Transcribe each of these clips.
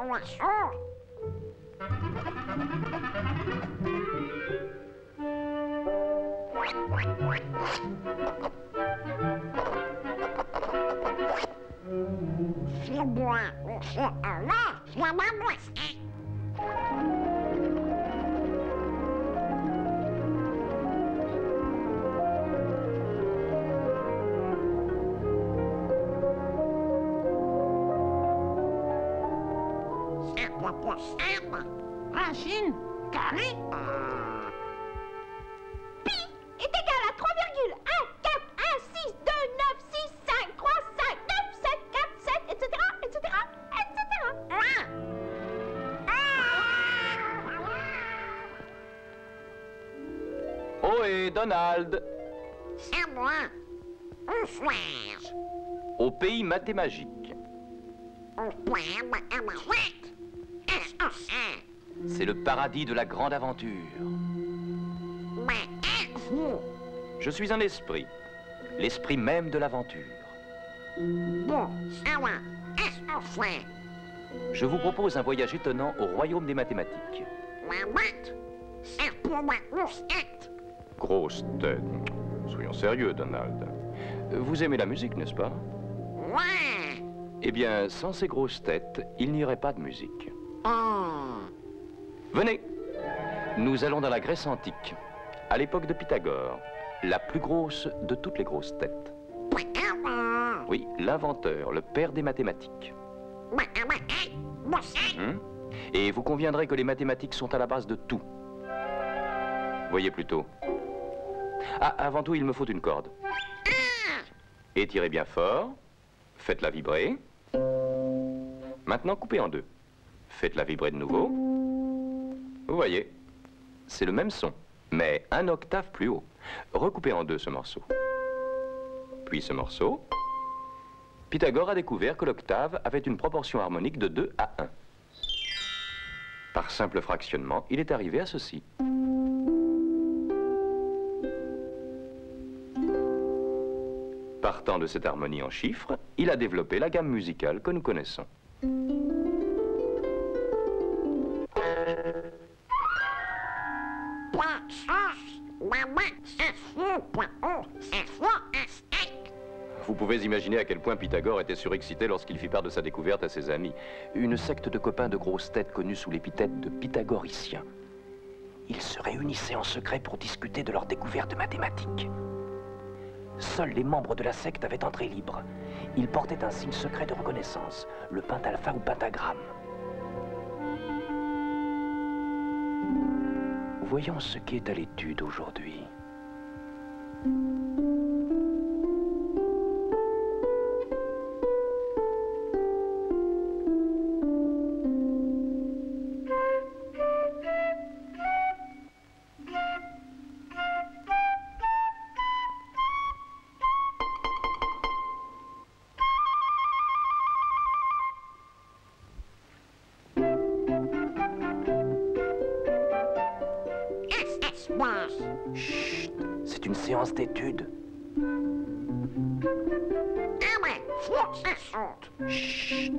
swage. Racine carré Pi est égal à 3,141629653597477 etc. etc. etc. Ohé, Donald! C'est moi. Où suis-je? Au pays mathémagique. Au poème à ma fête. Qu'est-ce que c'est? C'est le paradis de la grande aventure. Mais êtes-vous? Je suis un esprit. L'esprit même de l'aventure. Bon, ça va. Qu'est-ce que c'est? Je vous propose un voyage étonnant au royaume des mathématiques. La boîte? C'est pour ma grosse tête. Grosse tête. Soyons sérieux, Donald. Vous aimez la musique, n'est-ce pas? Ouais. Eh bien, sans ces grosses têtes, il n'y aurait pas de musique. Oh. Venez. Nous allons dans la Grèce antique, à l'époque de Pythagore, la plus grosse de toutes les grosses têtes. Pythagore. Oui, l'inventeur, le père des mathématiques. Et vous conviendrez que les mathématiques sont à la base de tout. Voyez plutôt. Ah, avant tout, il me faut une corde. Étirez bien fort. Faites-la vibrer. Maintenant, coupez en deux. Faites-la vibrer de nouveau. Vous voyez, c'est le même son, mais un octave plus haut. Recoupez en deux ce morceau. Puis ce morceau. Pythagore a découvert que l'octave avait une proportion harmonique de 2 à 1. Par simple fractionnement, il est arrivé à ceci. Partant de cette harmonie en chiffres, il a développé la gamme musicale que nous connaissons. Vous pouvez imaginer à quel point Pythagore était surexcité lorsqu'il fit part de sa découverte à ses amis. Une secte de copains de grosses têtes connus sous l'épithète de pythagoriciens. Ils se réunissaient en secret pour discuter de leur découverte mathématique. Seuls les membres de la secte avaient entrée libre. Ils portaient un signe secret de reconnaissance, le pentalpha ou pentagramme. Voyons ce qui est à l'étude aujourd'hui. Chut, c'est une séance d'études. Chut.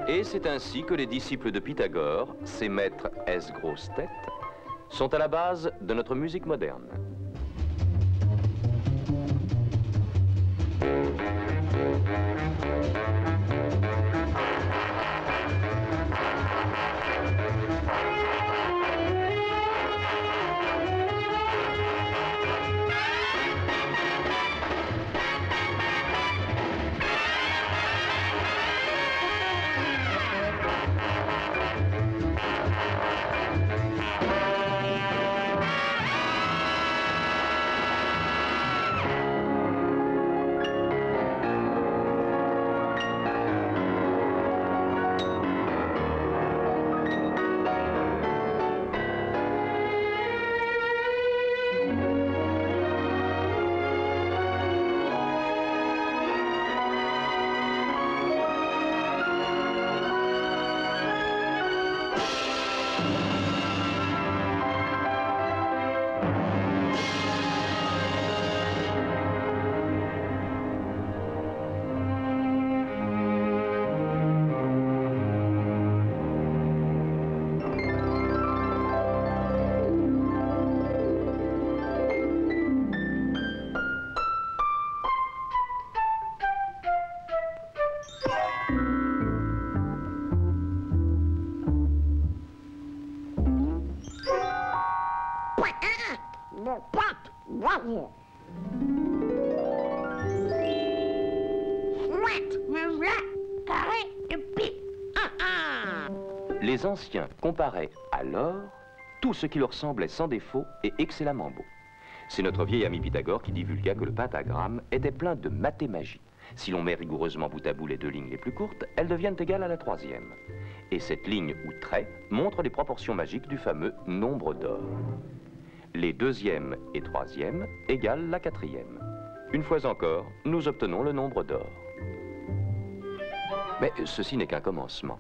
Et c'est ainsi que les disciples de Pythagore, ces maîtres S grosses têtes, sont à la base de notre musique moderne. What? What? Sweat. Carré et pi. Les anciens comparaient à l'or tout ce qui leur semblait sans défaut et excellemment beau. C'est notre vieil ami Pythagore qui divulgua que le pentagramme était plein de mathémagie. Si l'on met rigoureusement bout à bout les deux lignes les plus courtes, elles deviennent égales à la troisième. Et cette ligne ou trait montre les proportions magiques du fameux nombre d'or. Les deuxième et troisième égalent la quatrième. Une fois encore, nous obtenons le nombre d'or. Mais ceci n'est qu'un commencement.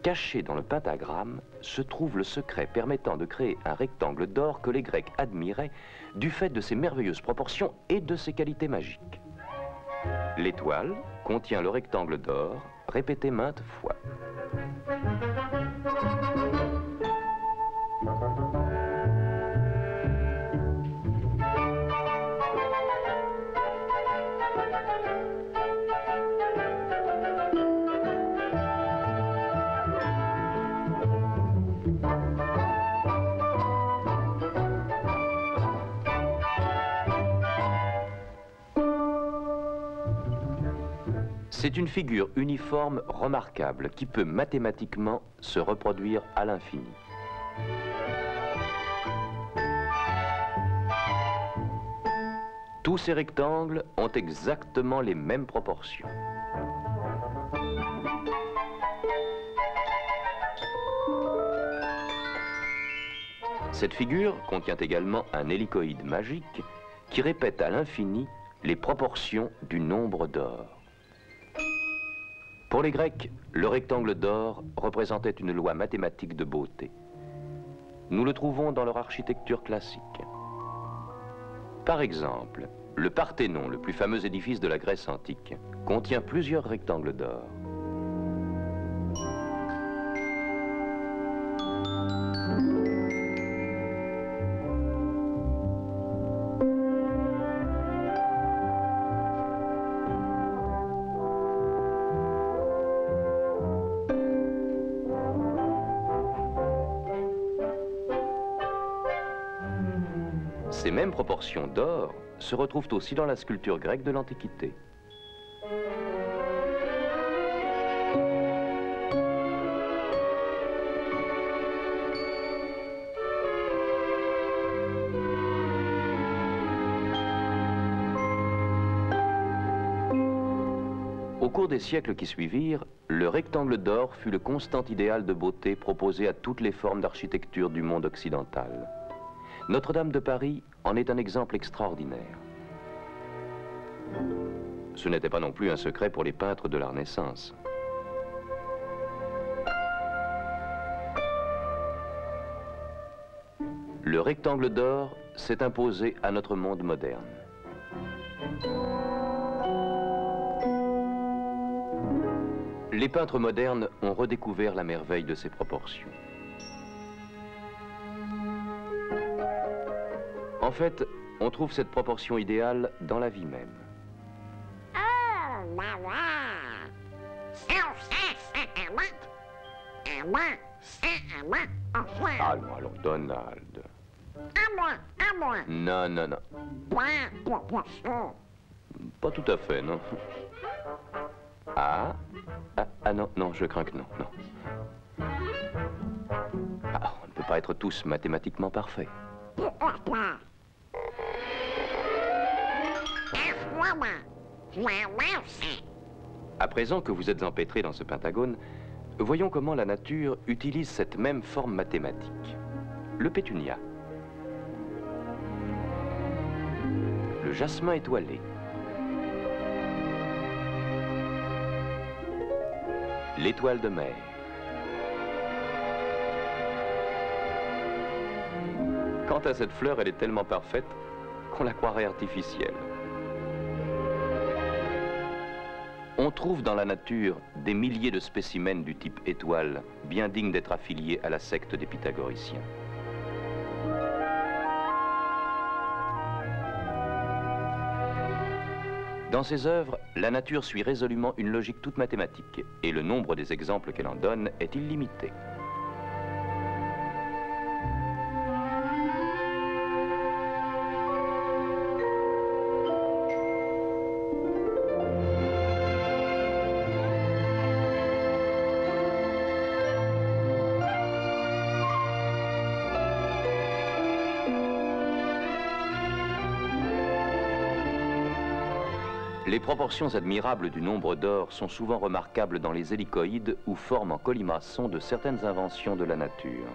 Caché dans le pentagramme se trouve le secret permettant de créer un rectangle d'or que les Grecs admiraient du fait de ses merveilleuses proportions et de ses qualités magiques. L'étoile contient le rectangle d'or répété maintes fois. C'est une figure uniforme remarquable qui peut mathématiquement se reproduire à l'infini. Tous ces rectangles ont exactement les mêmes proportions. Cette figure contient également un hélicoïde magique qui répète à l'infini les proportions du nombre d'or. Pour les Grecs, le rectangle d'or représentait une loi mathématique de beauté. Nous le trouvons dans leur architecture classique. Par exemple, le Parthénon, le plus fameux édifice de la Grèce antique, contient plusieurs rectangles d'or. Ces mêmes proportions d'or se retrouvent aussi dans la sculpture grecque de l'Antiquité. Au cours des siècles qui suivirent, le rectangle d'or fut le constant idéal de beauté proposé à toutes les formes d'architecture du monde occidental. Notre-Dame de Paris en est un exemple extraordinaire. Ce n'était pas non plus un secret pour les peintres de la Renaissance. Le rectangle d'or s'est imposé à notre monde moderne. Les peintres modernes ont redécouvert la merveille de ses proportions. En fait, on trouve cette proportion idéale dans la vie même. Oh là là! Ça, c'est à moi. À moi, c'est à moi. Enfin. Allons, Donald. À moi. Non. Proportion. Pas tout à fait, non. Ah, non, je crains que non. Ah, on ne peut pas être tous mathématiquement parfaits. Pourquoi pas? À présent que vous êtes empêtrés dans ce pentagone, voyons comment la nature utilise cette même forme mathématique. Le pétunia. Le jasmin étoilé. L'étoile de mer. Quant à cette fleur, elle est tellement parfaite qu'on la croirait artificielle. On trouve dans la nature des milliers de spécimens du type étoile, bien dignes d'être affiliés à la secte des pythagoriciens. Dans ses œuvres, la nature suit résolument une logique toute mathématique, et le nombre des exemples qu'elle en donne est illimité. Les proportions admirables du nombre d'or sont souvent remarquables dans les hélicoïdes ou formes en colimaçon de certaines inventions de la nature.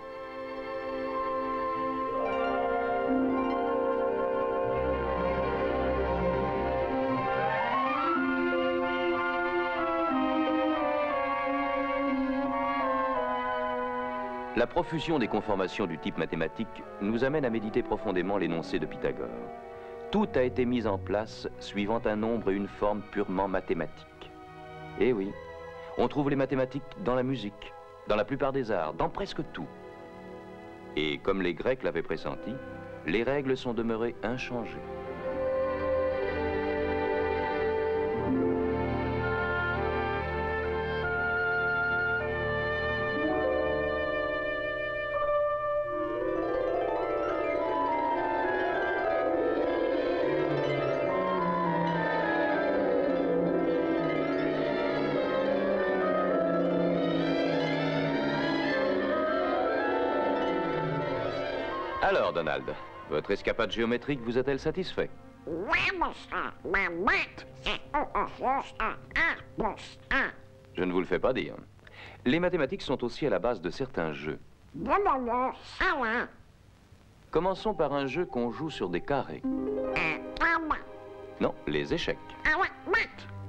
La profusion des conformations du type mathématique nous amène à méditer profondément l'énoncé de Pythagore. Tout a été mis en place suivant un nombre et une forme purement mathématiques. Eh oui, on trouve les mathématiques dans la musique, dans la plupart des arts, dans presque tout. Et comme les Grecs l'avaient pressenti, les règles sont demeurées inchangées. Alors, Donald, votre escapade géométrique vous a-t-elle satisfait? Oui, monsieur. Ma maître, c'est un. Je ne vous le fais pas dire. Les mathématiques sont aussi à la base de certains jeux. Ça va. Commençons par un jeu qu'on joue sur des carrés. Non, les échecs.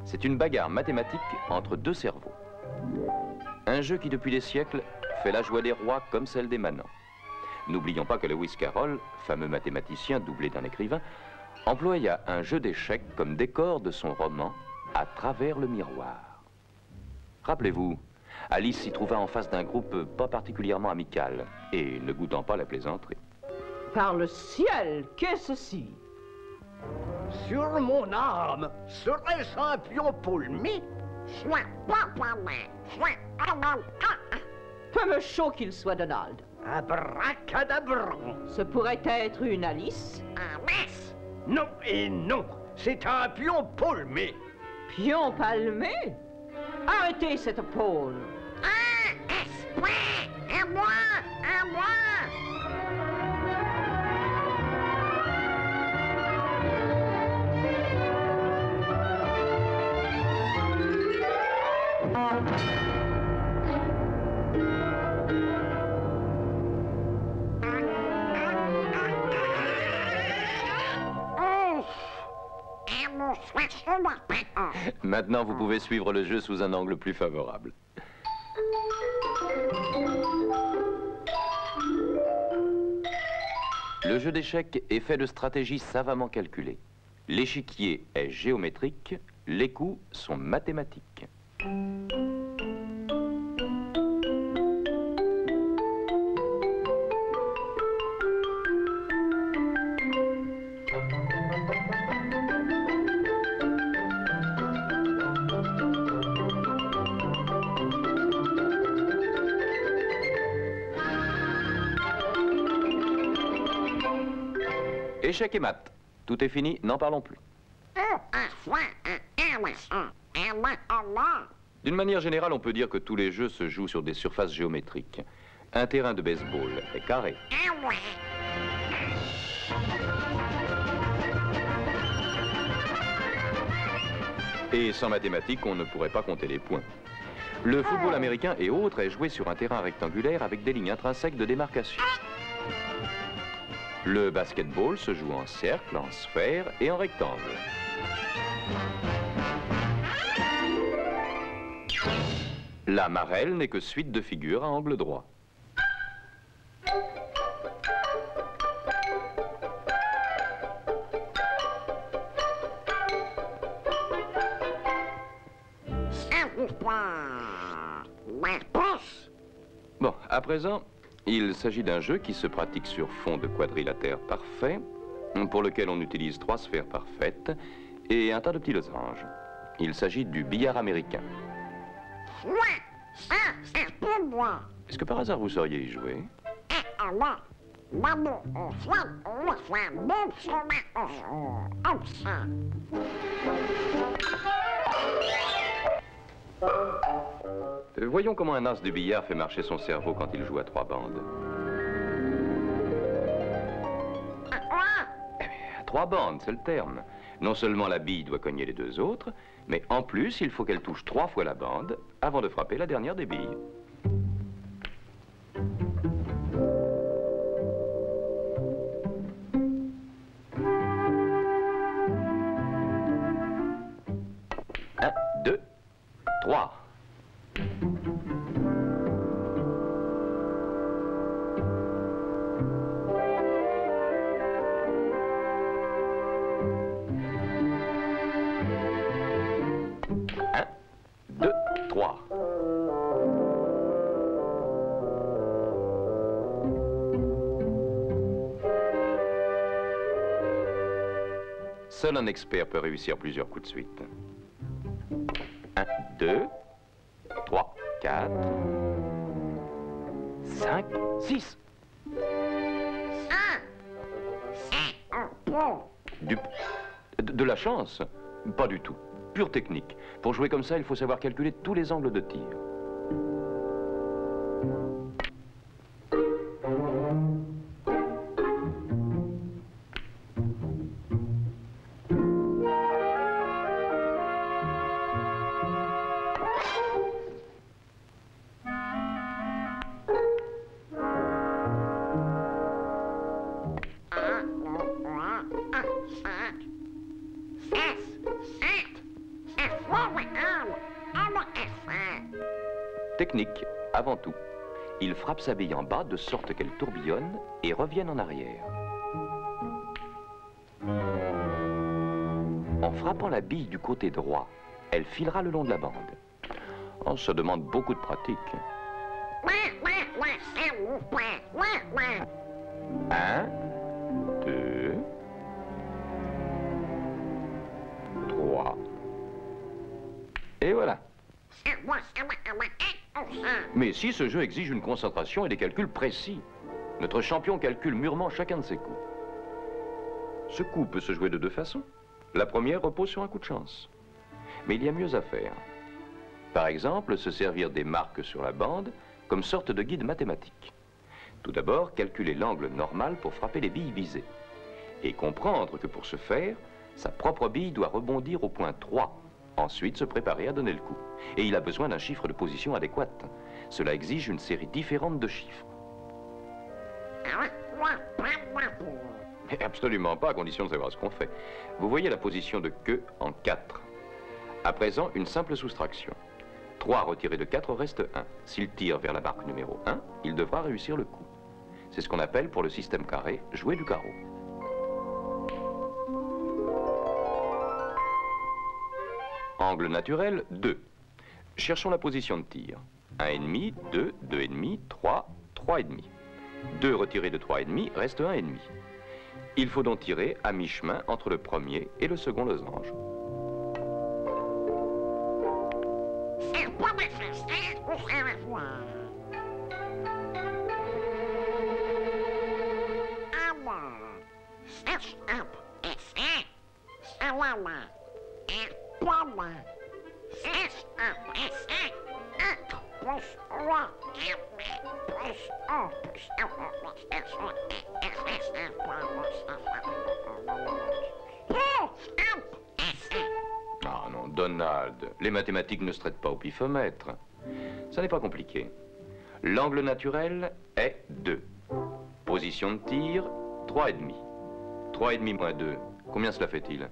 C'est une bagarre mathématique entre deux cerveaux. Un jeu qui, depuis des siècles, fait la joie des rois comme celle des manants. N'oublions pas que Lewis Carroll, fameux mathématicien doublé d'un écrivain, employa un jeu d'échecs comme décor de son roman À travers le miroir. Rappelez-vous, Alice s'y trouva en face d'un groupe pas particulièrement amical et ne goûtant pas la plaisanterie. Par le ciel, qu'est-ce ci? Sur mon âme, serait-ce un pion paulmé? Peu me chaud qu'il soit Donald. Abracadabran. Ce pourrait être une Alice. Non et non, c'est un pion paulmé. Pion palmé? Arrêtez cette pôle. À moi. Maintenant, vous pouvez suivre le jeu sous un angle plus favorable. Le jeu d'échecs est fait de stratégies savamment calculées. L'échiquier est géométrique, les coups sont mathématiques. Échec et mat. Tout est fini, n'en parlons plus. D'une manière générale, on peut dire que tous les jeux se jouent sur des surfaces géométriques. Un terrain de baseball est carré. Et sans mathématiques, on ne pourrait pas compter les points. Le football américain et autres est joué sur un terrain rectangulaire avec des lignes intrinsèques de démarcation. Le basketball se joue en cercle, en sphère et en rectangle. La marelle n'est que suite de figures à angle droit. Bon, à présent, il s'agit d'un jeu qui se pratique sur fond de quadrilatère parfait, pour lequel on utilise 3 sphères parfaites et un tas de petits losanges. Il s'agit du billard américain. Est-ce que par hasard vous sauriez y jouer? Voyons comment un as de billard fait marcher son cerveau quand il joue à 3 bandes. À 3 bandes, c'est le terme. Non seulement la bille doit cogner les 2 autres, mais en plus, il faut qu'elle touche 3 fois la bande avant de frapper la dernière des billes. Un, 2, 3. Un, 2, 3. Seul un expert peut réussir plusieurs coups de suite. 1, 2, 3, 4, 5, 6. De la chance? Pas du tout. Pure technique. Pour jouer comme ça, il faut savoir calculer tous les angles de tir. Technique, avant tout. Il frappe sa bille en bas de sorte qu'elle tourbillonne et revienne en arrière. En frappant la bille du côté droit, elle filera le long de la bande. Oh, ça demande beaucoup de pratique. 1, 2, 3. Et voilà. Mais si ce jeu exige une concentration et des calculs précis, notre champion calcule mûrement chacun de ses coups. Ce coup peut se jouer de 2 façons. La première repose sur un coup de chance. Mais il y a mieux à faire. Par exemple, se servir des marques sur la bande comme sorte de guide mathématique. Tout d'abord, calculer l'angle normal pour frapper les billes visées. Et comprendre que pour ce faire, sa propre bille doit rebondir au point 3. Ensuite, se préparer à donner le coup. Et il a besoin d'un chiffre de position adéquate. Cela exige une série différente de chiffres. Mais absolument pas, à condition de savoir ce qu'on fait. Vous voyez la position de queue en 4. À présent, une simple soustraction. 3 retiré de 4 reste 1. S'il tire vers la marque numéro 1, il devra réussir le coup. C'est ce qu'on appelle, pour le système carré, jouer du carreau. Angle naturel, 2. Cherchons la position de tir. 1,5, 2, 2,5, 3, 3,5. 2 retiré de 3,5 reste 1,5. Il faut donc tirer à mi-chemin entre le premier et le second losange. Ah non, Donald, les mathématiques ne se traitent pas au pifomètre. Ça n'est pas compliqué. L'angle naturel est 2. Position de tir, 3,5. 3,5 moins 2, combien cela fait-il?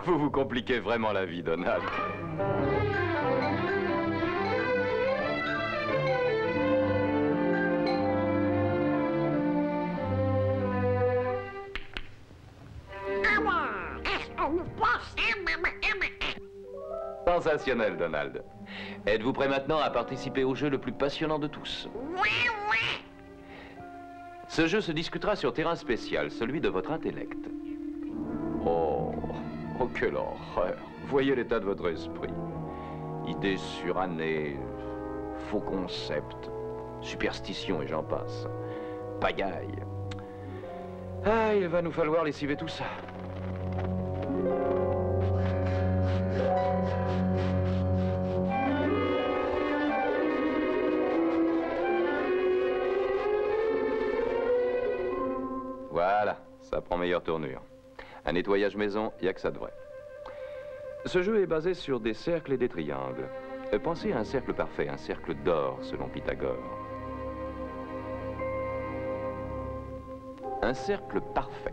Vous vous compliquez vraiment la vie, Donald. Sensationnel, Donald. Êtes-vous prêt maintenant à participer au jeu le plus passionnant de tous? Ce jeu se discutera sur terrain spécial, celui de votre intellect. Oh, Oh, quelle horreur! Voyez l'état de votre esprit. Idées surannées, faux concepts, superstitions et j'en passe. Pagaille. Ah, il va nous falloir lessiver tout ça. Voilà, ça prend meilleure tournure. Un nettoyage maison, il n'y a que ça de vrai. Ce jeu est basé sur des cercles et des triangles. Pensez à un cercle parfait, un cercle d'or selon Pythagore. Un cercle parfait.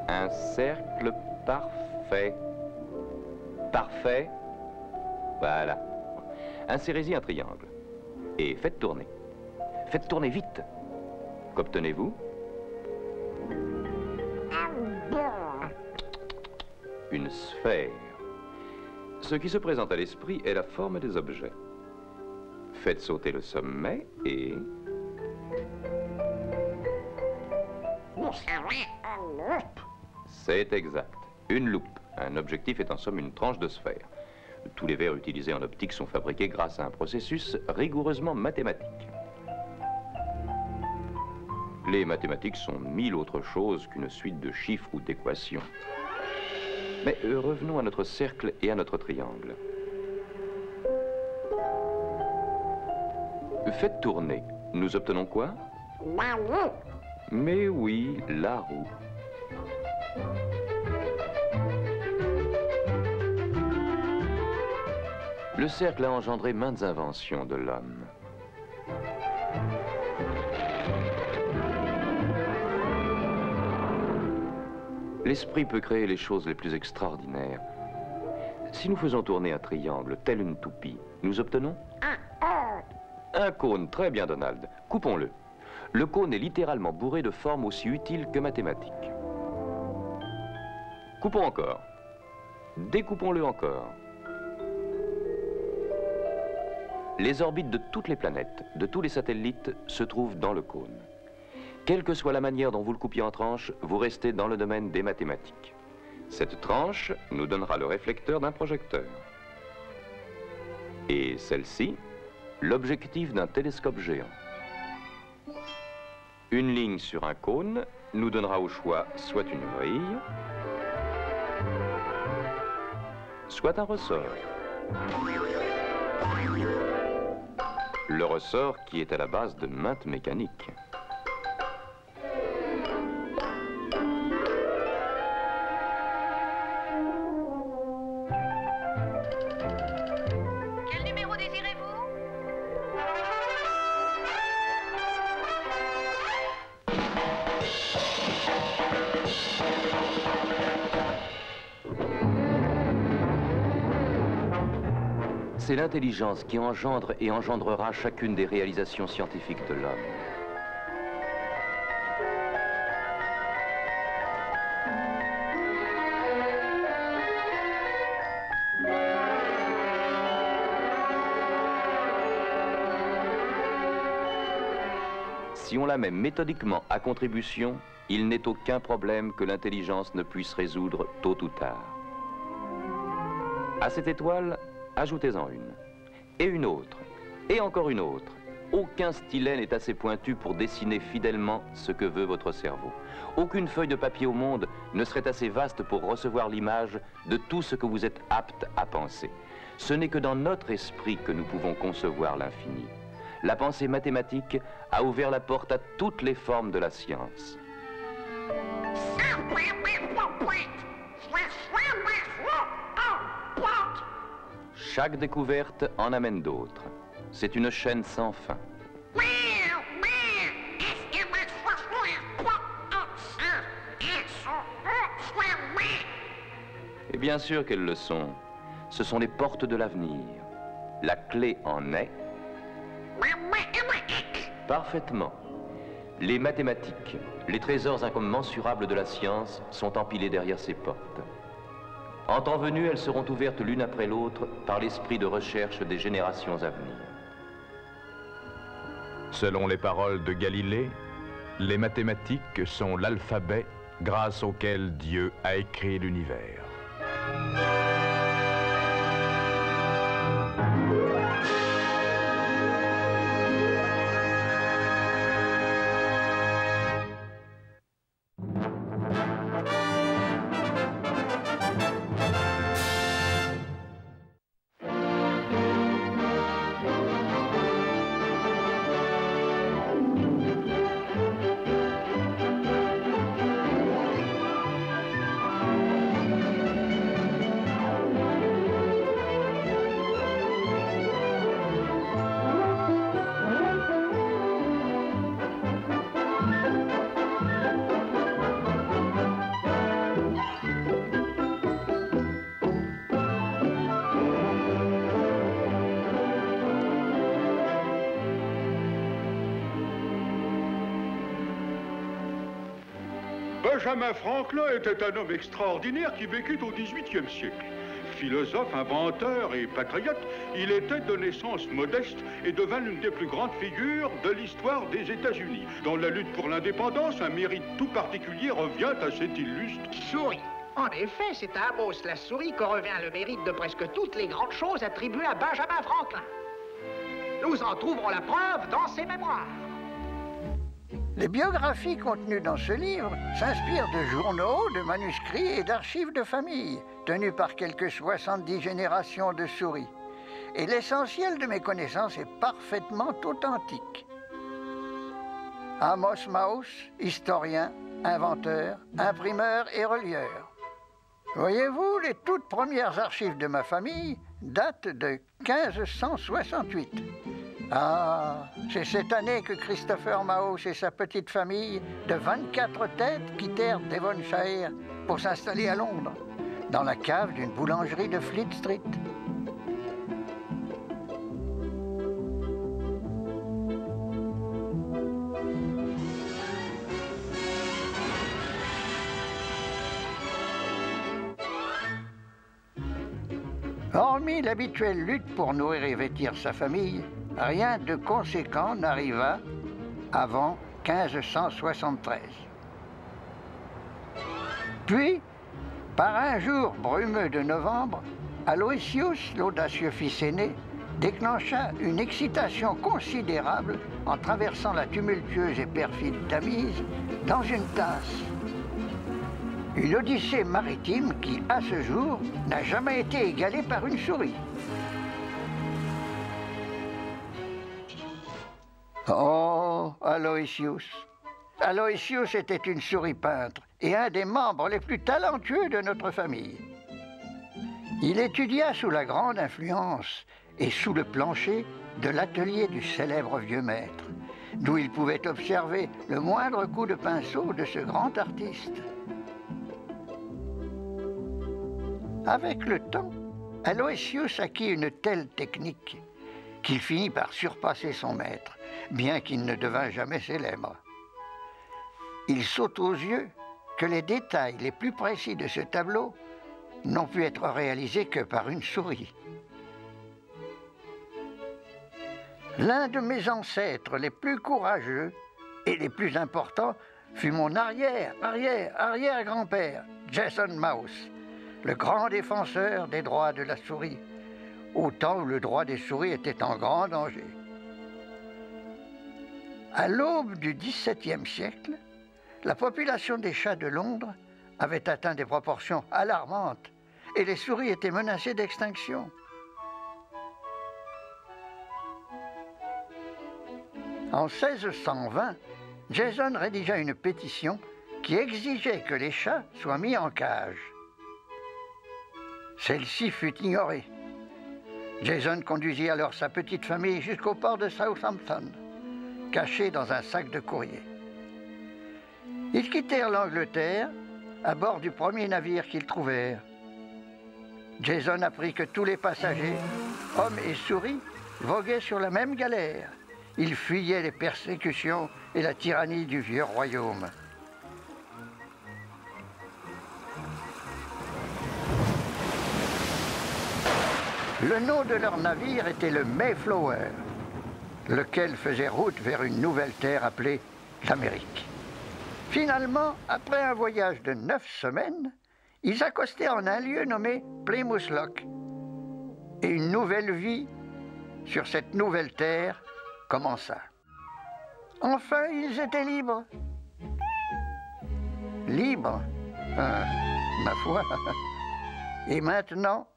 Un cercle parfait. Parfait. Voilà. Insérez-y un triangle. Et faites tourner. Faites tourner vite. Qu'obtenez-vous? Une sphère. Ce qui se présente à l'esprit est la forme des objets. Faites sauter le sommet et... C'est exact. Une loupe. Un objectif est en somme une tranche de sphère. Tous les verres utilisés en optique sont fabriqués grâce à un processus rigoureusement mathématique. Les mathématiques sont mille autres choses qu'une suite de chiffres ou d'équations. Mais revenons à notre cercle et à notre triangle. Faites tourner. Nous obtenons quoi? La roue. Mais oui, la roue. Le cercle a engendré maintes inventions de l'homme. L'esprit peut créer les choses les plus extraordinaires. Si nous faisons tourner un triangle, tel une toupie, nous obtenons un cône. Très bien, Donald. Coupons-le. Le cône est littéralement bourré de formes aussi utiles que mathématiques. Coupons encore. Découpons-le encore. Les orbites de toutes les planètes, de tous les satellites, se trouvent dans le cône. Quelle que soit la manière dont vous le coupiez en tranches, vous restez dans le domaine des mathématiques. Cette tranche nous donnera le réflecteur d'un projecteur. Et celle-ci, l'objectif d'un télescope géant. Une ligne sur un cône nous donnera au choix soit une vrille, soit un ressort. Le ressort qui est à la base de maintes mécaniques. Quel numéro désirez-vous? C'est l'intelligence qui engendre et engendrera chacune des réalisations scientifiques de l'homme. Si on la met méthodiquement à contribution, il n'est aucun problème que l'intelligence ne puisse résoudre tôt ou tard. À cette étoile, ajoutez-en une, et une autre, et encore une autre. Aucun stylet n'est assez pointu pour dessiner fidèlement ce que veut votre cerveau. Aucune feuille de papier au monde ne serait assez vaste pour recevoir l'image de tout ce que vous êtes apte à penser. Ce n'est que dans notre esprit que nous pouvons concevoir l'infini. La pensée mathématique a ouvert la porte à toutes les formes de la science. Chaque découverte en amène d'autres. C'est une chaîne sans fin. Et bien sûr qu'elles le sont. Ce sont les portes de l'avenir. La clé en est... Parfaitement. Les mathématiques, les trésors incommensurables de la science sont empilés derrière ces portes. En temps venu, elles seront ouvertes l'une après l'autre par l'esprit de recherche des générations à venir. Selon les paroles de Galilée, les mathématiques sont l'alphabet grâce auquel Dieu a créé l'univers. Benjamin Franklin était un homme extraordinaire qui vécut au XVIIIe siècle. Philosophe, inventeur et patriote, il était de naissance modeste et devint l'une des plus grandes figures de l'histoire des États-Unis. Dans la lutte pour l'indépendance, un mérite tout particulier revient à cet illustre. Souris. En effet, c'est à Amos la souris que revient le mérite de presque toutes les grandes choses attribuées à Benjamin Franklin. Nous en trouverons la preuve dans ses mémoires. Les biographies contenues dans ce livre s'inspirent de journaux, de manuscrits et d'archives de famille, tenus par quelques 70 générations de souris. Et l'essentiel de mes connaissances est parfaitement authentique. Amos Mouse, historien, inventeur, imprimeur et relieur. Voyez-vous, les toutes premières archives de ma famille datent de 1568. Ah, c'est cette année que Christopher Mouse et sa petite famille de 24 têtes quittèrent Devonshire pour s'installer à Londres, dans la cave d'une boulangerie de Fleet Street. Hormis l'habituelle lutte pour nourrir et vêtir sa famille, rien de conséquent n'arriva avant 1573. Puis, par un jour brumeux de novembre, Aloysius, l'audacieux fils aîné, déclencha une excitation considérable en traversant la tumultueuse et perfide Tamise dans une tasse. Une odyssée maritime qui, à ce jour, n'a jamais été égalée par une souris. Oh, Aloysius. Aloysius était une souris peintre et un des membres les plus talentueux de notre famille. Il étudia sous la grande influence et sous le plancher de l'atelier du célèbre vieux maître, d'où il pouvait observer le moindre coup de pinceau de ce grand artiste. Avec le temps, Aloysius acquit une telle technique qu'il finit par surpasser son maître, bien qu'il ne devint jamais célèbre. Il saute aux yeux que les détails les plus précis de ce tableau n'ont pu être réalisés que par une souris. L'un de mes ancêtres les plus courageux et les plus importants fut mon arrière-grand-père, Jason Mouse, le grand défenseur des droits de la souris, au temps où le droit des souris était en grand danger. À l'aube du XVIIe siècle, la population des chats de Londres avait atteint des proportions alarmantes et les souris étaient menacées d'extinction. En 1620, Jason rédigea une pétition qui exigeait que les chats soient mis en cage. Celle-ci fut ignorée. Jason conduisit alors sa petite famille jusqu'au port de Southampton, caché dans un sac de courrier. Ils quittèrent l'Angleterre à bord du premier navire qu'ils trouvèrent. Jason apprit que tous les passagers, hommes et souris, voguaient sur la même galère. Ils fuyaient les persécutions et la tyrannie du vieux royaume. Le nom de leur navire était le Mayflower, lequel faisait route vers une nouvelle terre appelée l'Amérique. Finalement, après un voyage de 9 semaines, ils accostèrent en un lieu nommé Plymouth Lock. Et une nouvelle vie sur cette nouvelle terre commença. Enfin, ils étaient libres. Libres, ma foi. Et maintenant,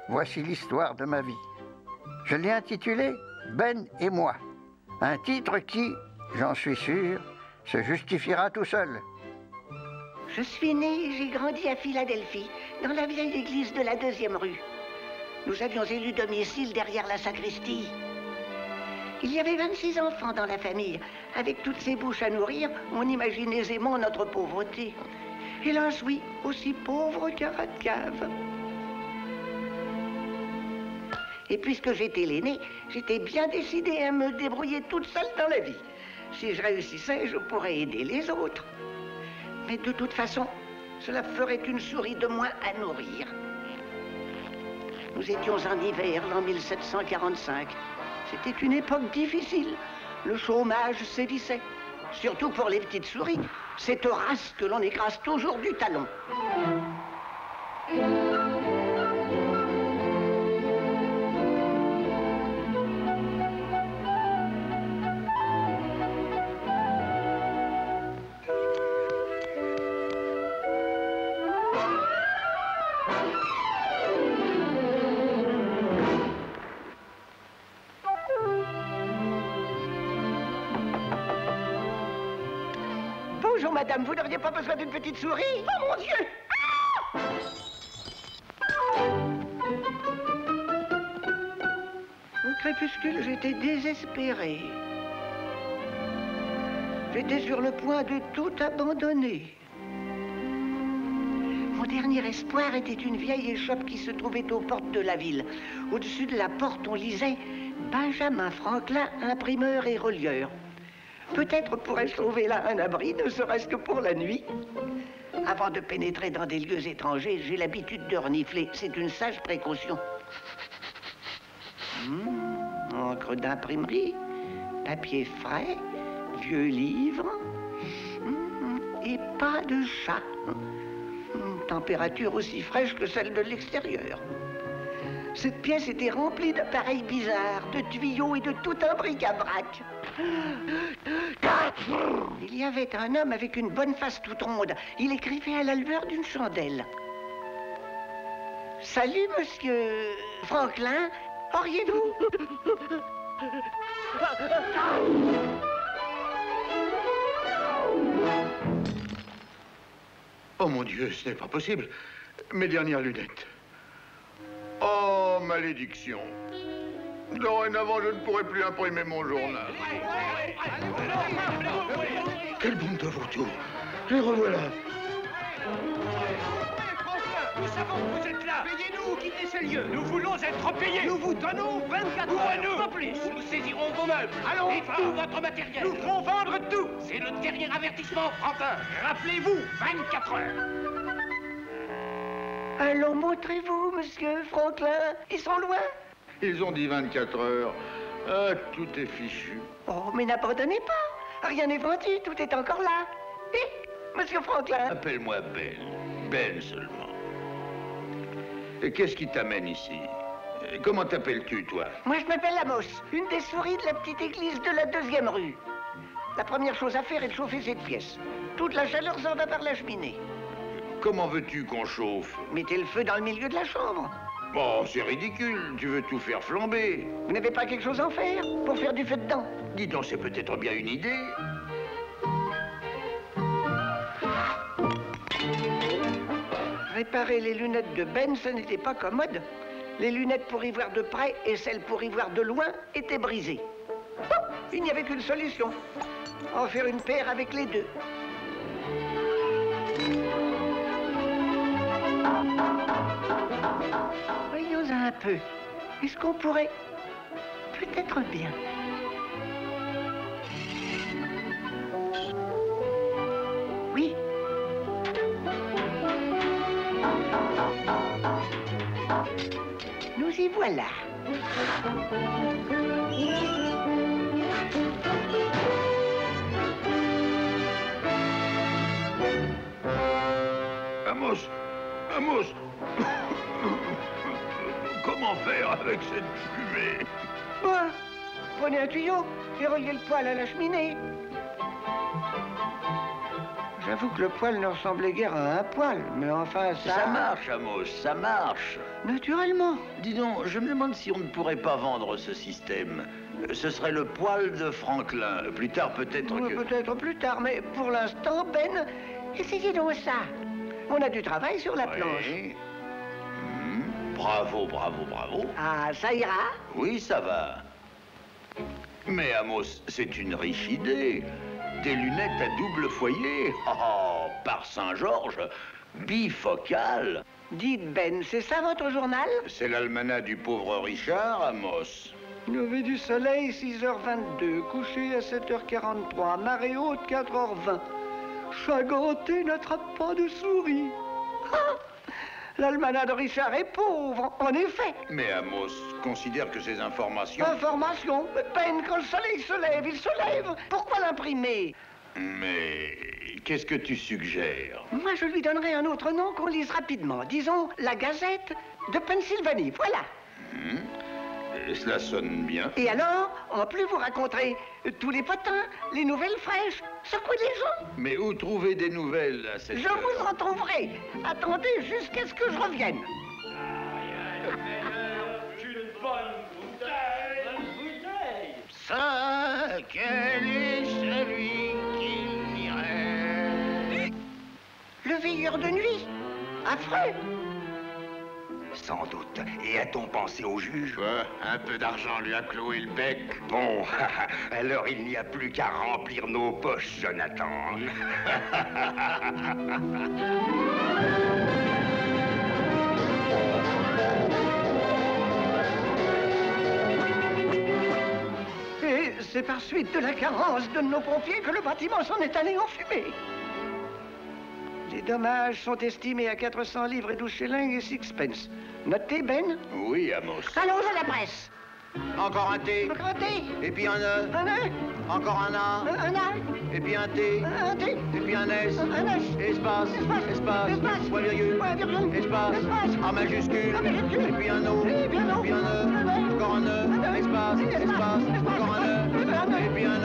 voici l'histoire de ma vie. Je l'ai intitulée Ben et moi. Un titre qui, j'en suis sûr, se justifiera tout seul. Je suis né et j'ai grandi à Philadelphie, dans la vieille église de la 2e rue. Nous avions élu domicile derrière la sacristie. Il y avait 26 enfants dans la famille. Avec toutes ces bouches à nourrir, on imagine aisément notre pauvreté. Hélas, oui, aussi pauvre qu'un rat de cave. Et puisque j'étais l'aînée, j'étais bien décidée à me débrouiller toute seule dans la vie. Si je réussissais, je pourrais aider les autres. Mais de toute façon, cela ferait une souris de moins à nourrir. Nous étions en hiver, l'an 1745. C'était une époque difficile. Le chômage sévissait. Surtout pour les petites souris. Cette race que l'on écrase toujours du talon. Bonjour, madame, vous n'auriez pas besoin d'une petite souris? Oh, mon Dieu! Ah! Au crépuscule, j'étais désespéré. J'étais sur le point de tout abandonner. Mon dernier espoir était une vieille échoppe qui se trouvait aux portes de la ville. Au-dessus de la porte, on lisait « Benjamin Franklin, imprimeur et relieur ». Peut-être pourrais-je trouver là un abri, ne serait-ce que pour la nuit. Avant de pénétrer dans des lieux étrangers, j'ai l'habitude de renifler. C'est une sage précaution. Encre d'imprimerie, papier frais, vieux livres, et pas de chat. Température aussi fraîche que celle de l'extérieur. Cette pièce était remplie d'appareils bizarres, de tuyaux et de tout un bric-à-brac. Il y avait un homme avec une bonne face toute ronde. Il écrivait à la lueur d'une chandelle. Salut, monsieur Franklin. Auriez-vous... Oh mon Dieu, ce n'est pas possible. Mes dernières lunettes. Oh, malédiction. Dorénavant, je ne pourrai plus imprimer mon journal. Quelle bande de vautours. Les revoilà. Nous savons que vous êtes là. Payez-nous, quittez ces lieux. Nous voulons être payés. Nous vous donnons 24 heures, pas plus. Nous saisirons vos meubles. Allons, et tout votre matériel. Nous ferons vendre tout. C'est le dernier avertissement, Franklin. Rappelez-vous, 24 heures. Allons, montrez-vous, monsieur Franklin. Ils sont loin. Ils ont dit 24 heures. Ah, tout est fichu. Oh, mais n'abandonnez pas. Rien n'est vendu, tout est encore là. Et, monsieur Franklin. Appelle-moi Ben. Ben seulement. Et qu'est-ce qui t'amène ici? Comment t'appelles-tu, toi? Moi, je m'appelle Amos, une des souris de la petite église de la 2e rue. La première chose à faire est de chauffer cette pièce. Toute la chaleur s'en va par la cheminée. Comment veux-tu qu'on chauffe? Mettez le feu dans le milieu de la chambre. Oh, c'est ridicule. Tu veux tout faire flamber. Vous n'avez pas quelque chose à en faire pour faire du feu dedans? Dis donc, c'est peut-être bien une idée. Réparer les lunettes de Ben, ce n'était pas commode. Les lunettes pour y voir de près et celles pour y voir de loin étaient brisées. Oh, il n'y avait qu'une solution. En faire une paire avec les deux. Voyons un peu. Est-ce qu'on pourrait... peut-être bien. Oui. Nous y voilà. Amos, Amos, comment faire avec cette fumée? Bah, prenez un tuyau et reliez le poêle à la cheminée. J'avoue que le poêle ne ressemblait guère à un poêle, mais enfin ça... Ça marche, Amos, ça marche. Naturellement. Dis donc, je me demande si on ne pourrait pas vendre ce système. Ce serait le poêle de Franklin. Plus tard, peut-être Oui, que... peut-être plus tard, mais pour l'instant, Ben, essayez donc ça. On a du travail sur la planche. Oui. Bravo, bravo, bravo. Ah, ça ira? Oui, ça va. Mais Amos, c'est une riche idée. Des lunettes à double foyer. Oh, par Saint-Georges, bifocales. Dites, Ben, c'est ça votre journal? C'est l'almanach du pauvre Richard, Amos. Lever du soleil, 6h22. Coucher à 7h43. Marée haute, 4h20. Chat ganté n'attrape pas de souris. Ah, l'almanach de Richard est pauvre, en effet. Mais Amos considère que ces informations... Information? Ben, quand le soleil se lève, il se lève. Pourquoi l'imprimer? Mais qu'est-ce que tu suggères? Moi, je lui donnerai un autre nom qu'on lise rapidement. Disons, la Gazette de Pennsylvanie, voilà. Cela sonne bien. Et alors, en plus, vous raconterez tous les potins, les nouvelles fraîches, secouez les gens. Mais où trouver des nouvelles à cette Je vous en trouverai. Attendez jusqu'à ce que je revienne. Ça, quel est celui qui m'irait? Le veilleur de nuit. Affreux. Sans doute. Et a-t-on pensé au juge? Quoi? Un peu d'argent lui a cloué le bec. Bon, alors il n'y a plus qu'à remplir nos poches, Jonathan. Et c'est par suite de la carence de nos pompiers que le bâtiment s'en est allé en fumée. Les dommages sont estimés à 400 livres et 12 shillings et 6 pence. Notez, Ben? Oui, Amos. Allons à la presse. Encore un thé. Encore un thé. Et puis un E. Un E. Encore un A. Un A. Et puis un T. Un T. Et puis un S. Un S. Espace. Espace. Espace. Point virgule. Point virgule. Espace. Espace. En majuscule. En majuscule. Et puis un O. Et puis un O. Et puis un E. Encore un E. Espace. Espace. Encore un E. Et puis un A.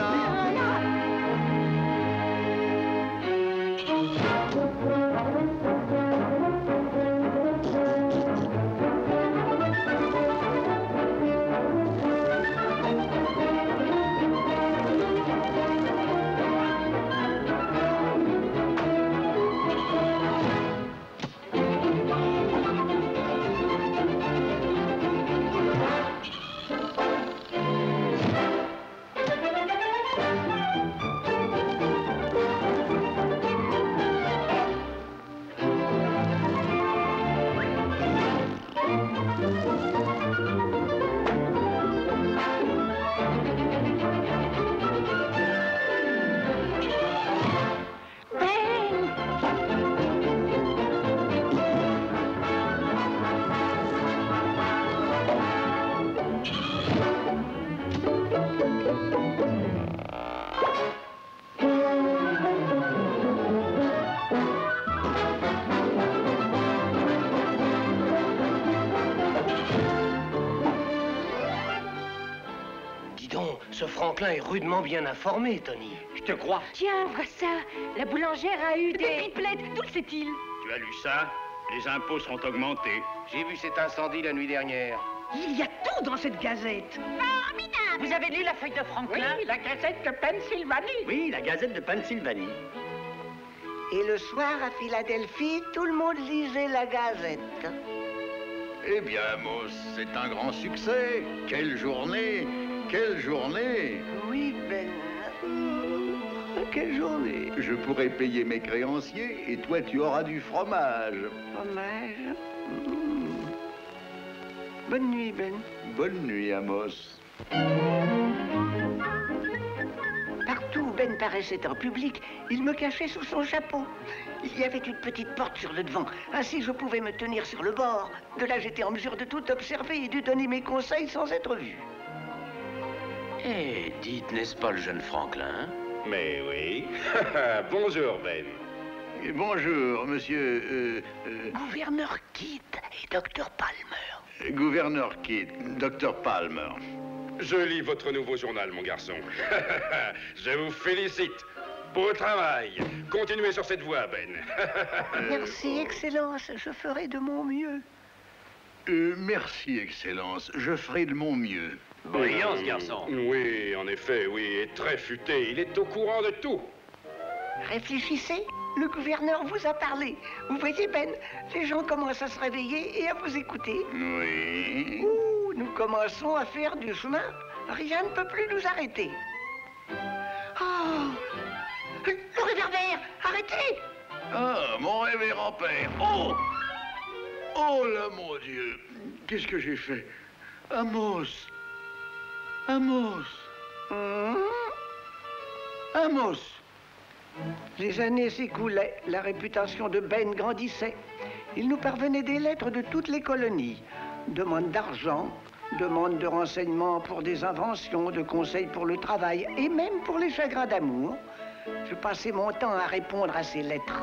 Ce Franklin est rudement bien informé, Tony. Je te crois. Tiens, vois ça. La boulangère a eu des triplettes. D'où le sait-il? Tu as lu ça? Les impôts seront augmentés. J'ai vu cet incendie la nuit dernière. Il y a tout dans cette gazette. Formidable. Vous avez lu la feuille de Franklin? Oui, la Gazette de Pennsylvanie. Oui, la Gazette de Pennsylvanie. Et le soir, à Philadelphie, tout le monde lisait la Gazette. Eh bien, Amos, c'est un grand succès. Quelle journée! Quelle journée! Oui, Ben. Quelle journée! Je pourrai payer mes créanciers et toi, tu auras du fromage. Fromage? Bonne nuit, Ben. Bonne nuit, Amos. Partout où Ben paraissait en public, il me cachait sous son chapeau. Il y avait une petite porte sur le devant. Ainsi, je pouvais me tenir sur le bord. De là, j'étais en mesure de tout observer et de donner mes conseils sans être vu. Eh, dites, n'est-ce pas le jeune Franklin? Mais oui. Bonjour, Ben. Bonjour, monsieur... Gouverneur Kidd et Dr. Palmer. Gouverneur Kidd, Dr. Palmer. Je lis votre nouveau journal, mon garçon. Je vous félicite. Beau travail. Continuez sur cette voie, Ben. Merci, Excellence. Je ferai de mon mieux. Merci, Excellence. Je ferai de mon mieux. Brillant, ce garçon. Oui, en effet, oui. Et très futé. Il est au courant de tout. Réfléchissez. Le gouverneur vous a parlé. Vous voyez, Ben, les gens commencent à se réveiller et à vous écouter. Oui. Ouh, nous commençons à faire du chemin. Rien ne peut plus nous arrêter. Oh! Le réverbère! Arrêtez! Ah, mon révérend père. Oh! Oh là, mon Dieu! Qu'est-ce que j'ai fait? Amos! Amos! Amos! Les années s'écoulaient, la réputation de Ben grandissait. Il nous parvenait des lettres de toutes les colonies. Demande d'argent, demande de renseignements pour des inventions, de conseils pour le travail et même pour les chagrins d'amour. Je passais mon temps à répondre à ces lettres.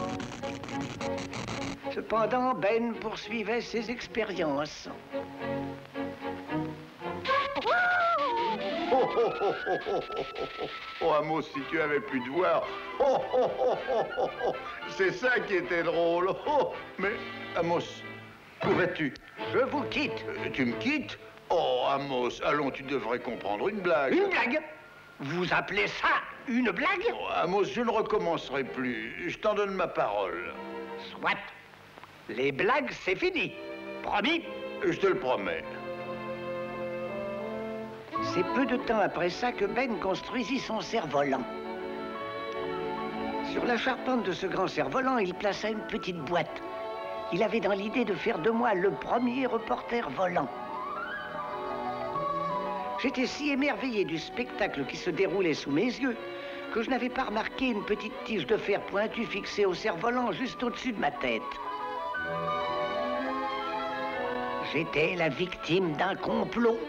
Cependant, Ben poursuivait ses expériences. Oh, oh, oh, oh, oh, oh, oh, oh, Amos, si tu avais pu te voir. Oh, oh, oh, oh, oh, oh. C'est ça qui était drôle. Oh, mais, Amos, où vas-tu? Je vous quitte. Tu me quittes? Oh, Amos, allons, tu devrais comprendre une blague. Une blague? Vous appelez ça une blague? Oh, Amos, je ne recommencerai plus. Je t'en donne ma parole. Soit. Les blagues, c'est fini. Promis? Je te le promets. C'est peu de temps après ça que Ben construisit son cerf-volant. Sur la charpente de ce grand cerf-volant, il plaça une petite boîte. Il avait dans l'idée de faire de moi le premier reporter volant. J'étais si émerveillé du spectacle qui se déroulait sous mes yeux que je n'avais pas remarqué une petite tige de fer pointu fixée au cerf-volant juste au-dessus de ma tête. J'étais la victime d'un complot.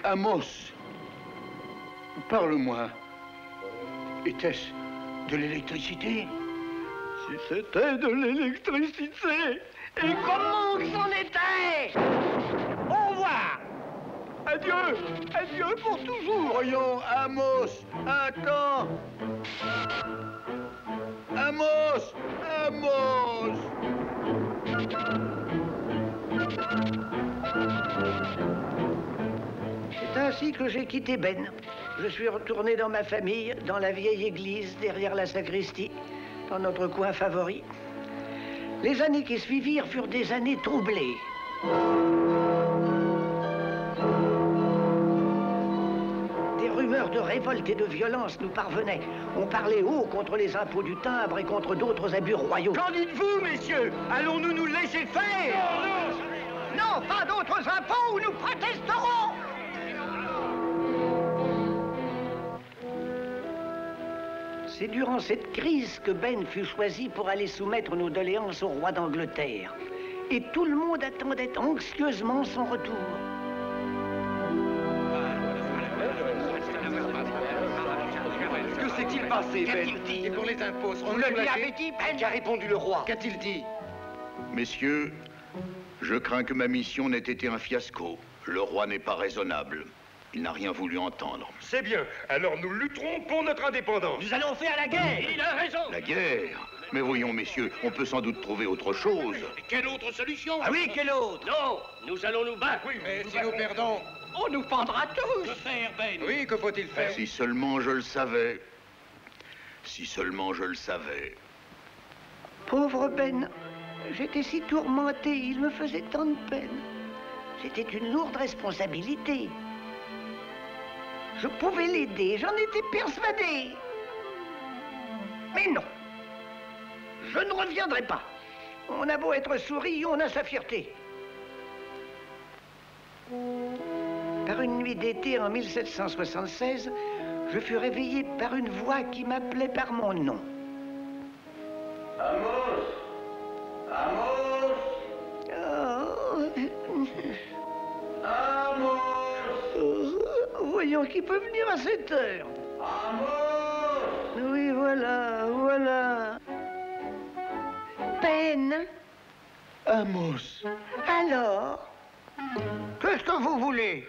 Amos, parle-moi. Était-ce de l'électricité? Si c'était de l'électricité. Et comment que c'en était? Au revoir. Adieu, adieu pour toujours. Voyons, Amos, attends. Amos, Amos. C'est ainsi que j'ai quitté Ben. Je suis retourné dans ma famille, dans la vieille église, derrière la sacristie, dans notre coin favori. Les années qui suivirent furent des années troublées. Des rumeurs de révolte et de violence nous parvenaient. On parlait haut contre les impôts du timbre et contre d'autres abus royaux. Qu'en dites-vous, messieurs? Allons-nous nous laisser faire? Non, pas d'autres impôts ou nous protesterons! C'est durant cette crise que Ben fut choisi pour aller soumettre nos doléances au roi d'Angleterre. Et tout le monde attendait anxieusement son retour. Que s'est-il passé, Ben? Qu'a-t-il dit? Et pour les impôts, Vous le lui avez dit, Ben? Qu'a répondu le roi? Qu'a-t-il dit? Messieurs, Je crains que ma mission n'ait été un fiasco. Le roi n'est pas raisonnable. Il n'a rien voulu entendre. C'est bien. Alors nous lutterons pour notre indépendance. Nous allons faire la guerre. Il a raison. La guerre? Mais voyons, messieurs, on peut sans doute trouver autre chose. Mais quelle autre solution? Ah oui, quelle autre? Non, nous allons nous battre. Oui, mais si nous perdons, on nous pendra tous. Que faire, Ben? Oui, que faut-il faire? Si seulement je le savais. Si seulement je le savais. Pauvre Ben, j'étais si tourmenté, il me faisait tant de peine. C'était une lourde responsabilité. Je pouvais l'aider, j'en étais persuadé. Mais non, je ne reviendrai pas. On a beau être souris, on a sa fierté. Par une nuit d'été en 1776, je fus réveillé par une voix qui m'appelait par mon nom. Amos! Amos! Amos! Voyons qui peut venir à cette heure. Amos! Oui, voilà, voilà. Ben? Amos. Alors? Qu'est-ce que vous voulez?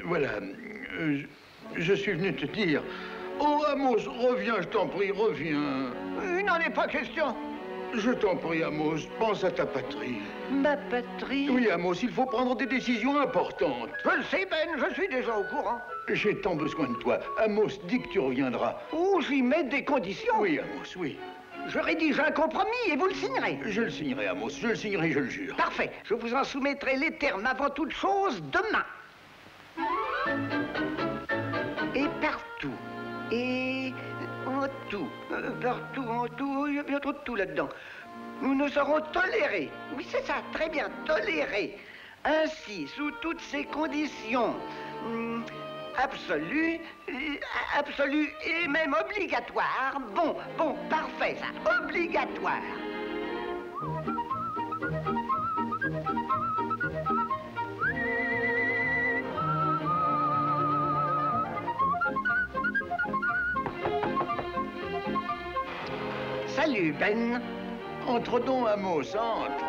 Voilà. Je suis venu te dire. Oh, Amos, reviens, je t'en prie, reviens. Il n'en est pas question. Je t'en prie, Amos, pense à ta patrie. Ma patrie? Oui, Amos, il faut prendre des décisions importantes. Je le sais, Ben, je suis déjà au courant. J'ai tant besoin de toi. Amos, dis que tu reviendras. Ou j'y mets des conditions. Oui, Amos, oui. Je rédige un compromis et vous le signerez. Je le signerai, Amos, je le signerai, je le jure. Parfait. Je vous en soumettrai les termes avant toute chose demain. Et partout. Et en tout. Partout, en tout. Il y a bien trop de tout là-dedans. Nous nous serons tolérés. Oui, c'est ça, très bien, tolérés. Ainsi, sous toutes ces conditions, absolues et même obligatoires. Bon, parfait, ça, obligatoire. Salut, Ben. Entre donc, Amos, entre.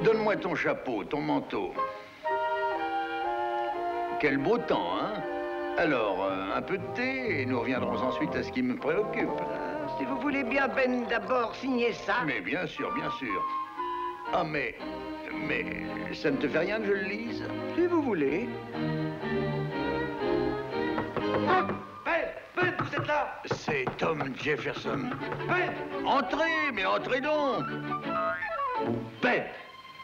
Donne-moi ton chapeau, ton manteau. Quel beau temps, hein? Alors, un peu de thé, et nous reviendrons ensuite à ce qui me préoccupe. Si vous voulez bien, Ben, d'abord signer ça. Mais bien sûr, bien sûr. Ah, mais ça ne te fait rien que je le lise? Si vous voulez. Ah, Ben, vous êtes là? C'est Tom Jefferson. Ben! Entrez, mais entrez donc! Ben,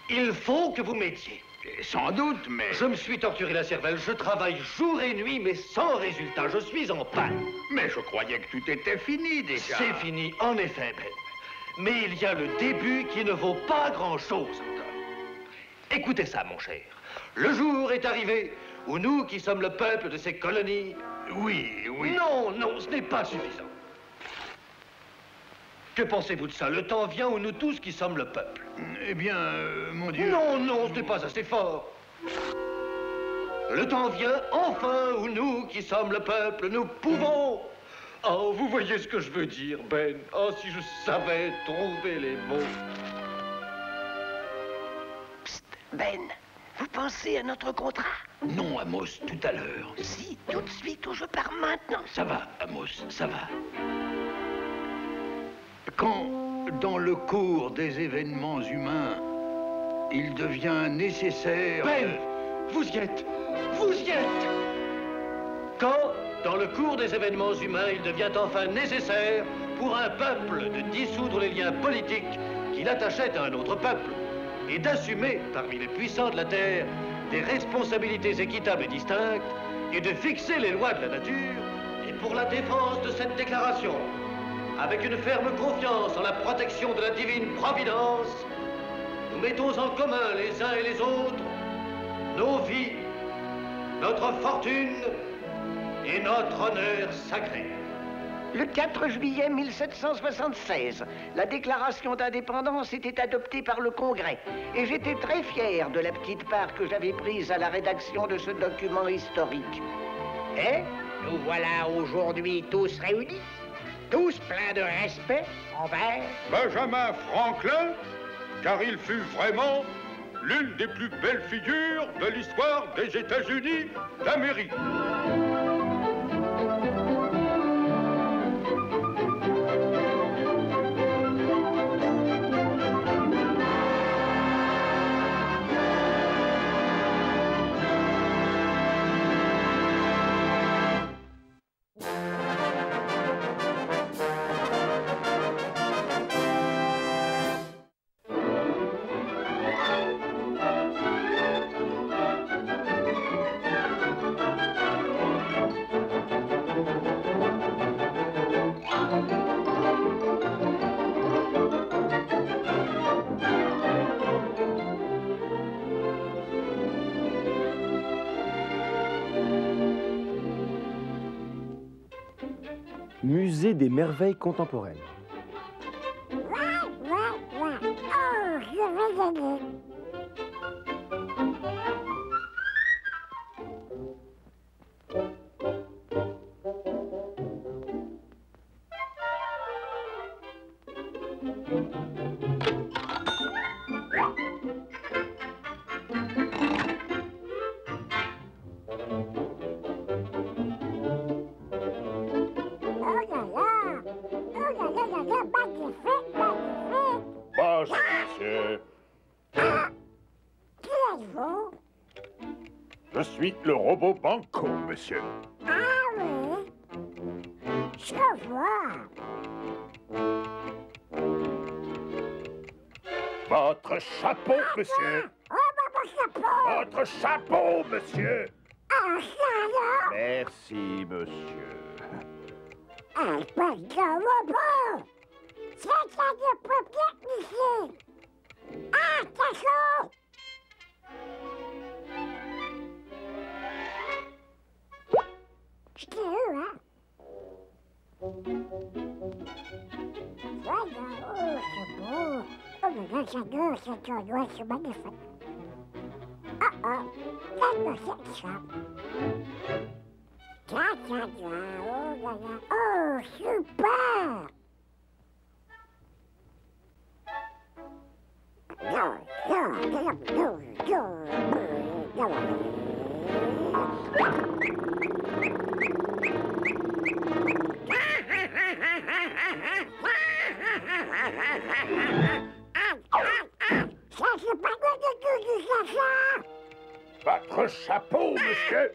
il faut que vous m'aidiez. Sans doute, mais... Je me suis torturé la cervelle, je travaille jour et nuit, mais sans résultat, je suis en panne. Mais je croyais que tout était fini déjà. C'est fini, en effet, Ben. Mais il y a le début qui ne vaut pas grand-chose encore. Écoutez ça, mon cher. Le jour est arrivé où nous, qui sommes le peuple de ces colonies... Oui. Non, ce n'est pas suffisant. Que pensez-vous de ça? Le temps vient où nous tous qui sommes le peuple. Eh bien, mon Dieu... Non, ce n'est pas assez fort. Le temps vient enfin où nous qui sommes le peuple, nous pouvons... Oh, vous voyez ce que je veux dire, Ben. Oh, si je savais trouver les mots. Psst, Ben, vous pensez à notre contrat? Non, Amos, tout à l'heure. Si, tout de suite ou je pars maintenant. Ça va, Amos, ça va. Quand, dans le cours des événements humains, il devient nécessaire... Ben, vous y êtes. Quand, dans le cours des événements humains, il devient enfin nécessaire pour un peuple de dissoudre les liens politiques qui l'attachaient à un autre peuple et d'assumer, parmi les puissants de la Terre, des responsabilités équitables et distinctes et de fixer les lois de la nature, et pour la défense de cette déclaration, avec une ferme confiance en la protection de la divine providence, nous mettons en commun les uns et les autres nos vies, notre fortune et notre honneur sacré. Le 4 juillet 1776, la déclaration d'indépendance était adoptée par le Congrès et j'étais très fier de la petite part que j'avais prise à la rédaction de ce document historique. Et nous voilà aujourd'hui tous réunis, tous pleins de respect envers... Benjamin Franklin, car il fut vraiment l'une des plus belles figures de l'histoire des États-Unis d'Amérique. Musée des merveilles contemporaines. Ouais. Oh, je vais gagner. Bonjour, monsieur. Qui êtes-vous? Je suis le robot Banco, monsieur. Ah oui, je vois. Votre chapeau, monsieur. Oh, mon chapeau. Votre chapeau, monsieur. Ah, ça alors? Merci, monsieur. Un poste de robot. C'est ça de papier ici. Ah, cachot. J'étais où, hein? Voilà, oh, c'est beau. Oh, mais là, j'adore cet endroit, c'est magnifique. Oh, regarde-moi cette chambre. Tiens, oh là là. Oh, super! Ça, c'est pas quoi de tout du ça. Votre chapeau, monsieur.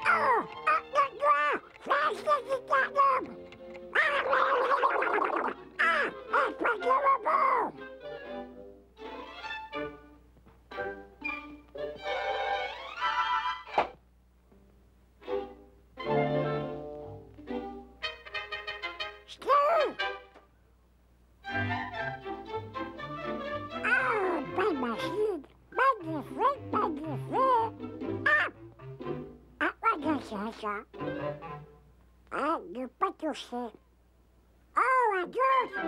Oh, regarde-toi. Flash de Gitardum. Ah, un poste de robot. Ah, belle machine. Magnifique. Ah, regarde ça. Ah, ne pas toucher. Oh, à gauche.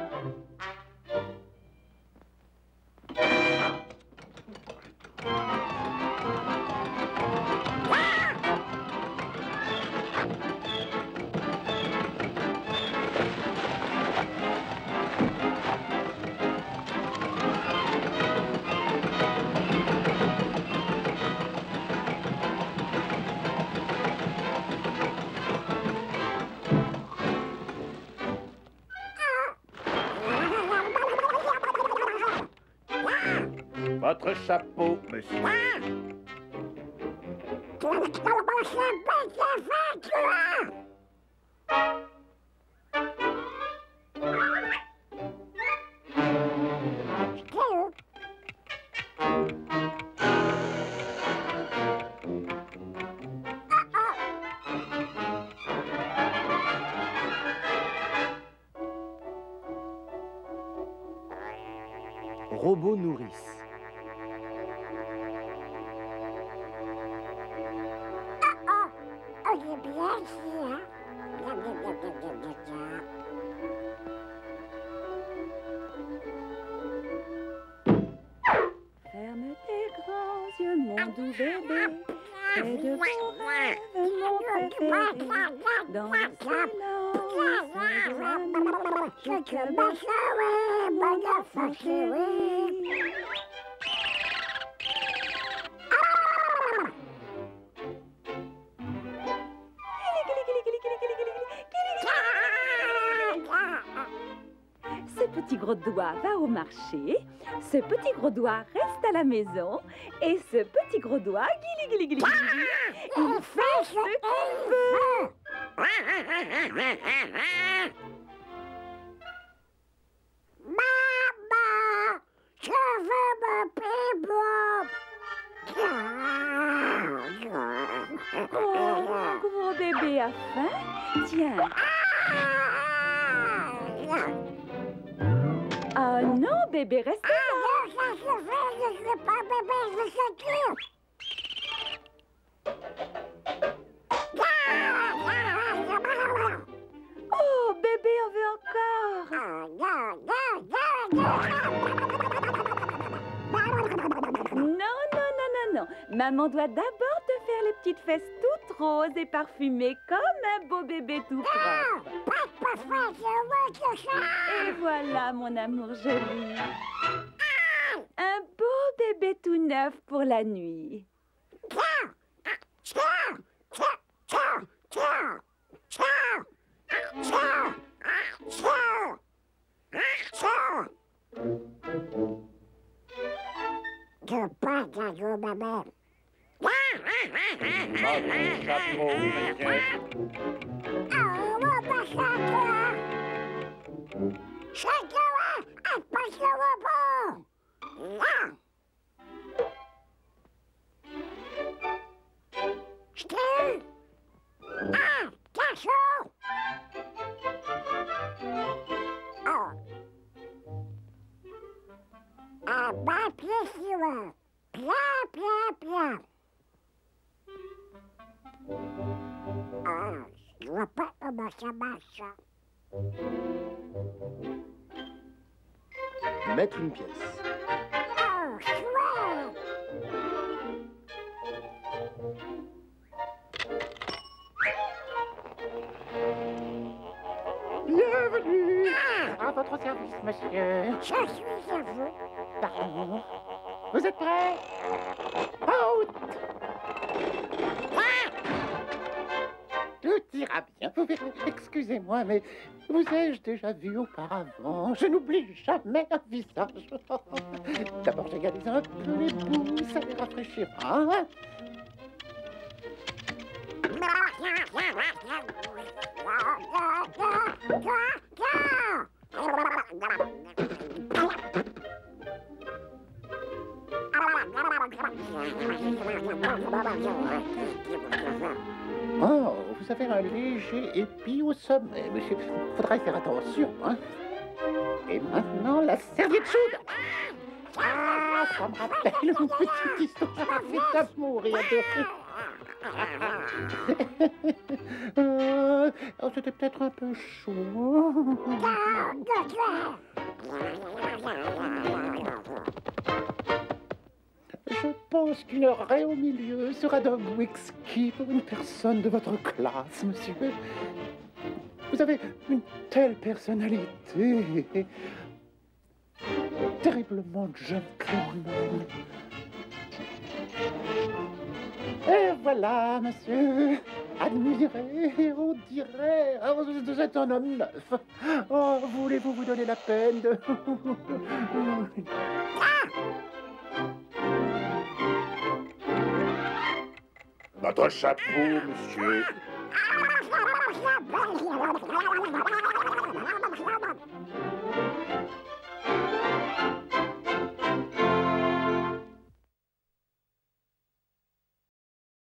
Votre chapeau, monsieur. Robot nourrice. Oh, j'ai bien ici, hein. Ferme tes grands yeux, mon doux bébé, fais de vos rêves mon préféré. Dans le ce petit gros doigt va au marché, ce petit gros doigt reste à la maison, et ce petit gros doigt, il fait ce qu'il veut. Maman, je veux mon petit Oh, gros bébé a faim. Tiens. Oh non, bébé, reste là. Non, ça suffit, je ne suis pas bébé, je suis sûr. Oh, bébé en veut encore. Non. Maman doit d'abord te faire les petites fesses toutes roses et parfumées comme un beau bébé tout propre. Et voilà, mon amour joli. Un beau bébé tout neuf pour la nuit. Je passe la journée, ma mère. Je vois pas comment ça marche. Mettre une pièce. Oh, chouette! Bienvenue à votre service, monsieur. Je suis à vous. Pardon. Vous êtes prêts? Out! Tout ira bien, vous verrez. Excusez-moi, mais vous ai-je déjà vu auparavant? Je n'oublie jamais un visage. D'abord, j'égalise un peu les bouts, ça les rafraîchira. Oh, vous avez un léger épi au sommet, monsieur. Faudra y faire attention, hein. Et maintenant, la serviette chaude. Ah, ça me rappelle une petite histoire fait à mourir de rire. Oh, c'était peut-être un peu chaud. Je pense qu'une oreille au milieu sera d'un goût exquis pour une personne de votre classe, monsieur. Vous avez une telle personnalité. Terriblement gentleman. Et voilà, monsieur. Admirez, on dirait. Oh, vous êtes un homme neuf. Oh, voulez-vous vous donner la peine de... Notre chapeau, monsieur.